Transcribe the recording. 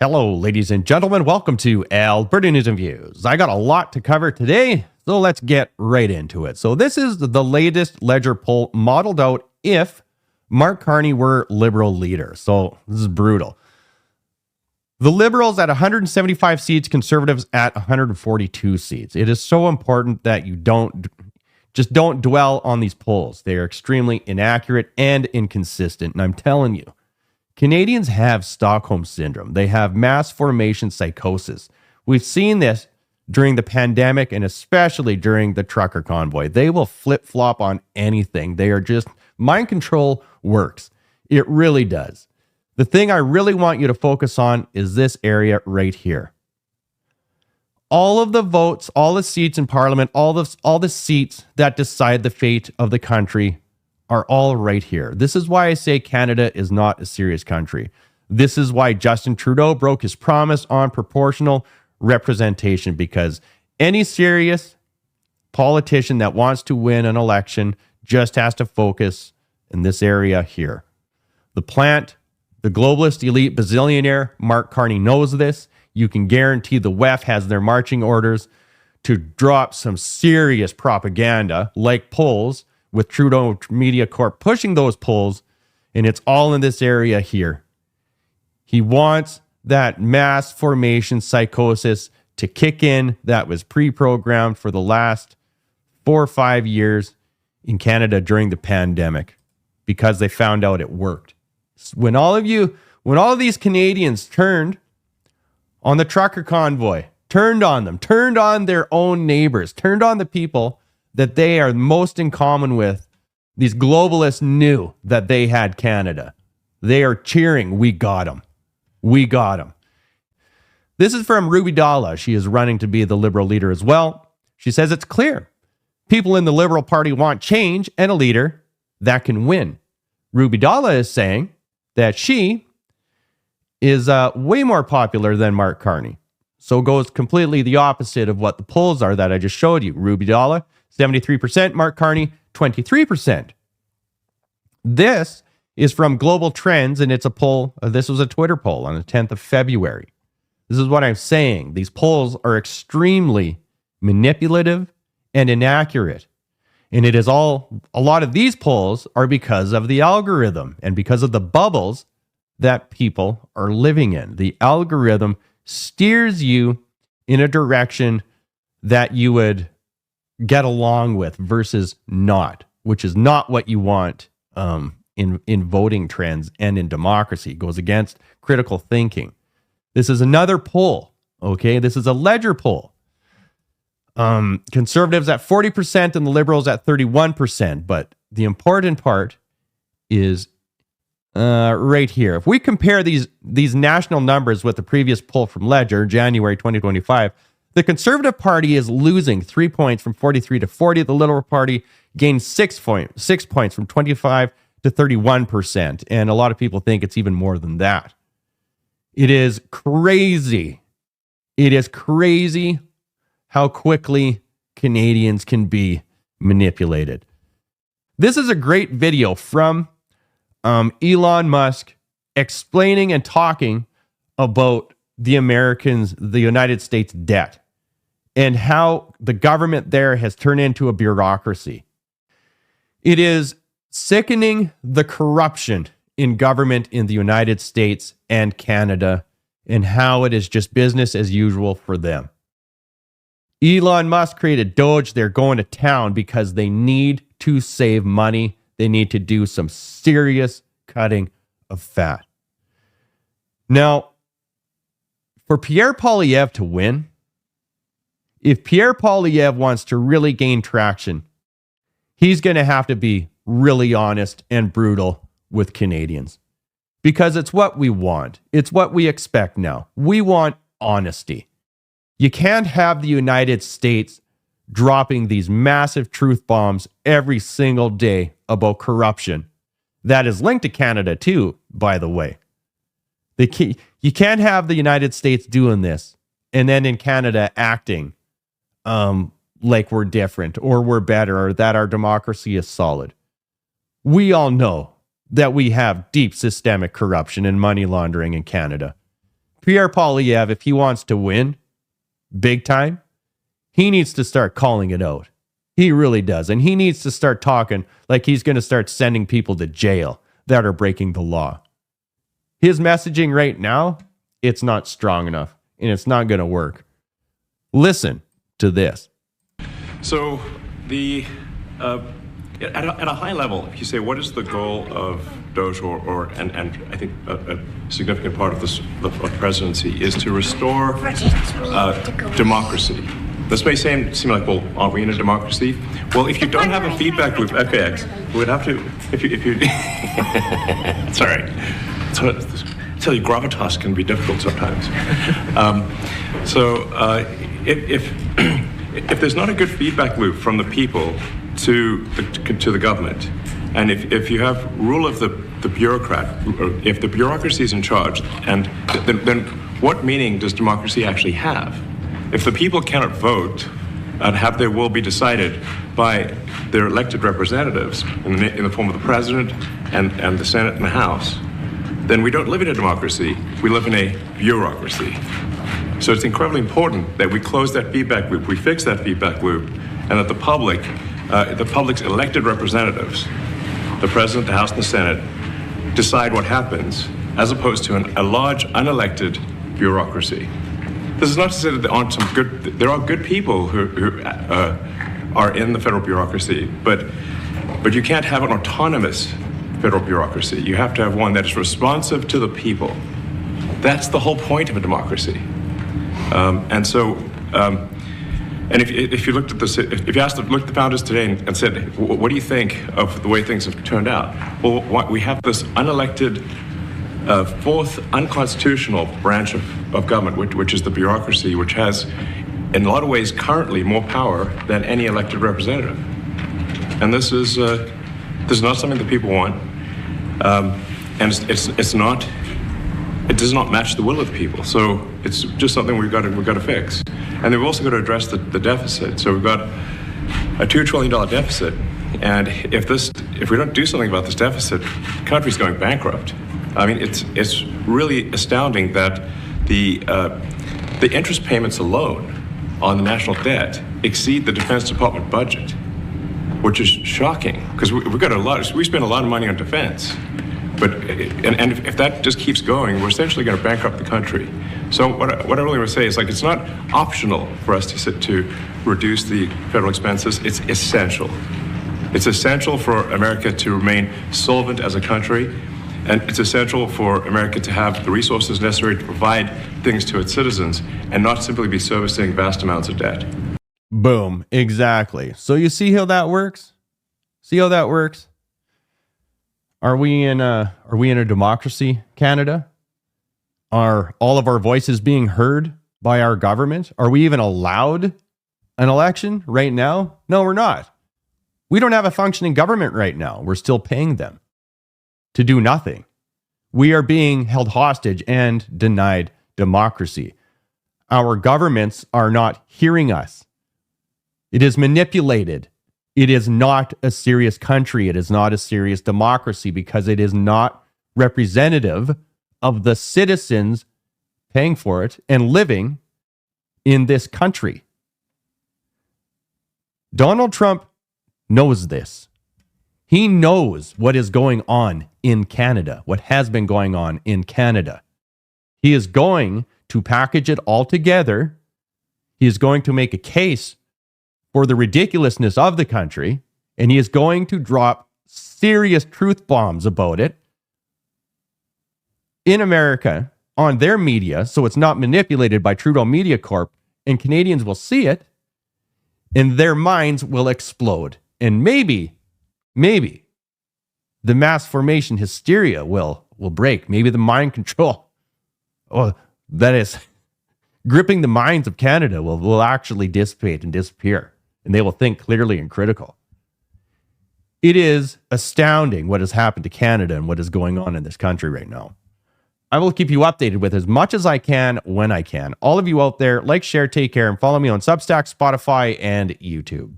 Hello, ladies and gentlemen. Welcome to Alberta News and Views. I got a lot to cover today, so let's get right into it. So this is the latest Ledger poll modeled out if Mark Carney were Liberal leader. So this is brutal. The Liberals at 175 seats, Conservatives at 142 seats. It is so important that you don't dwell on these polls. They are extremely inaccurate and inconsistent. And I'm telling you, Canadians have Stockholm Syndrome. They have mass formation psychosis. We've seen this during the pandemic and especially during the trucker convoy. They will flip-flop on anything. They are just, mind control works. It really does. The thing I really want you to focus on is this area right here. All of the votes, all the seats in Parliament, all the seats that decide the fate of the country are all right here. This is why I say Canada is not a serious country. This is why Justin Trudeau broke his promise on proportional representation, because any serious politician that wants to win an election just has to focus in this area here. The globalist elite bazillionaire, Mark Carney, knows this. You can guarantee the WEF has their marching orders to drop some serious propaganda like polls, with Trudeau Media Corp pushing those polls, and it's all in this area here. He wants that mass formation psychosis to kick in that was pre-programmed for the last 4 or 5 years in Canada during the pandemic, because they found out it worked. When all of these Canadians turned on the trucker convoy, turned on them, turned on their own neighbors, turned on the people that they are most in common with, these globalists knew that they had Canada. They are cheering, we got them. We got them. This is from Ruby Dalla. She is running to be the Liberal leader as well. She says it's clear. People in the Liberal Party want change and a leader that can win. Ruby Dalla is saying that she is way more popular than Mark Carney. So goes completely the opposite of what the polls are that I just showed you. Ruby Dalla, 73%, Mark Carney, 23%. This is from Global Trends, and it's a poll. This was a Twitter poll on the 10th of February. This is what I'm saying. These polls are extremely manipulative and inaccurate. And a lot of these polls are because of the algorithm and because of the bubbles that people are living in. The algorithm steers you in a direction that you would get along with versus not, which is not what you want in voting trends and in democracy. It goes against critical thinking. This is another poll, okay? This is a Ledger poll. Conservatives at 40% and the Liberals at 31%. But the important part is right here. If we compare these national numbers with the previous poll from Ledger, January 2025, the Conservative Party is losing 3 points from 43 to 40. The Liberal Party gained 6 points from 25 to 31%. And a lot of people think it's even more than that. It is crazy. It is crazy how quickly Canadians can be manipulated. This is a great video from Elon Musk explaining and talking about the United States debt and how the government there has turned into a bureaucracy. It is sickening, the corruption in government in the United States and Canada, and how it is just business as usual for them. Elon Musk created Doge. They're going to town because they need to save money. They need to do some serious cutting of fat. Now, for Pierre Poilievre to win, if Pierre Poilievre wants to really gain traction, he's going to have to be really honest and brutal with Canadians, because it's what we want. It's what we expect now. We want honesty. You can't have the United States dropping these massive truth bombs every single day about corruption. That is linked to Canada too, by the way. You can't have the United States doing this and then in Canada acting like we're different or we're better or that our democracy is solid. We all know that we have deep systemic corruption and money laundering in Canada. Pierre Poilievre, if he wants to win big time, he needs to start calling it out. He really does. And he needs to start talking like he's going to start sending people to jail that are breaking the law. His messaging right now, it's not strong enough and it's not going to work. Listen to this. So at a high level, if you say what is the goal of Doge and I think a significant part of the presidency is to restore democracy. This may seem like, well, aren't we in a democracy? Well, if you don't have a feedback loop, FAX, we would have to, if you sorry. So, I tell you, gravitas can be difficult sometimes. If there's not a good feedback loop from the people to the government, and if you have rule of the bureaucrat, or if the bureaucracy is in charge, and then what meaning does democracy actually have? If the people cannot vote and have their will be decided by their elected representatives in the form of the president and the Senate and the House, then we don't live in a democracy, we live in a bureaucracy. So it's incredibly important that we close that feedback loop, we fix that feedback loop, and that the public's elected representatives, the president, the House, and the Senate, decide what happens, as opposed to a large unelected bureaucracy. This is not to say that there are good people who are in the federal bureaucracy, but you can't have an autonomous federal bureaucracy. You have to have one that is responsive to the people. That's the whole point of a democracy. And if you looked at this, if you looked at the founders today and said, what do you think of the way things have turned out? Well, we have this unelected, fourth unconstitutional branch of government, which is the bureaucracy, which has, in a lot of ways, currently more power than any elected representative. And this is not something that people want, and it does not match the will of the people. So it's just something we've got to fix. And we've also got to address the deficit. So we've got a $2 trillion deficit, and if we don't do something about this deficit, the country's going bankrupt. I mean, it's really astounding that the interest payments alone on the national debt exceed the Defense Department budget, which is shocking because we spend a lot of money on defense, but if that just keeps going, we're essentially going to bankrupt the country. So what I really want to say is, like, it's not optional for us to reduce the federal expenses. It's essential. It's essential for America to remain solvent as a country. And it's essential for America to have the resources necessary to provide things to its citizens and not simply be servicing vast amounts of debt. Boom. Exactly. So you see how that works? See how that works? Are we in a democracy, Canada? Are all of our voices being heard by our government? Are we even allowed an election right now? No, we're not. We don't have a functioning government right now. We're still paying them to do nothing. We are being held hostage and denied democracy. Our governments are not hearing us. It is manipulated. It is not a serious country. It is not a serious democracy because it is not representative of the citizens paying for it and living in this country. Donald Trump knows this. He knows what is going on in Canada, what has been going on in Canada. He is going to package it all together. He is going to make a case for the ridiculousness of the country, and he is going to drop serious truth bombs about it in America on their media, so it's not manipulated by Trudeau Media Corp, and Canadians will see it, and their minds will explode. And maybe the mass formation hysteria will break. Maybe the mind control, that is gripping the minds of Canada will actually dissipate and disappear, and they will think clearly and critical. It is astounding what has happened to Canada and what is going on in this country right now. I will keep you updated with as much as I can when I can. All of you out there, like, share, take care, and follow me on Substack, Spotify, and YouTube.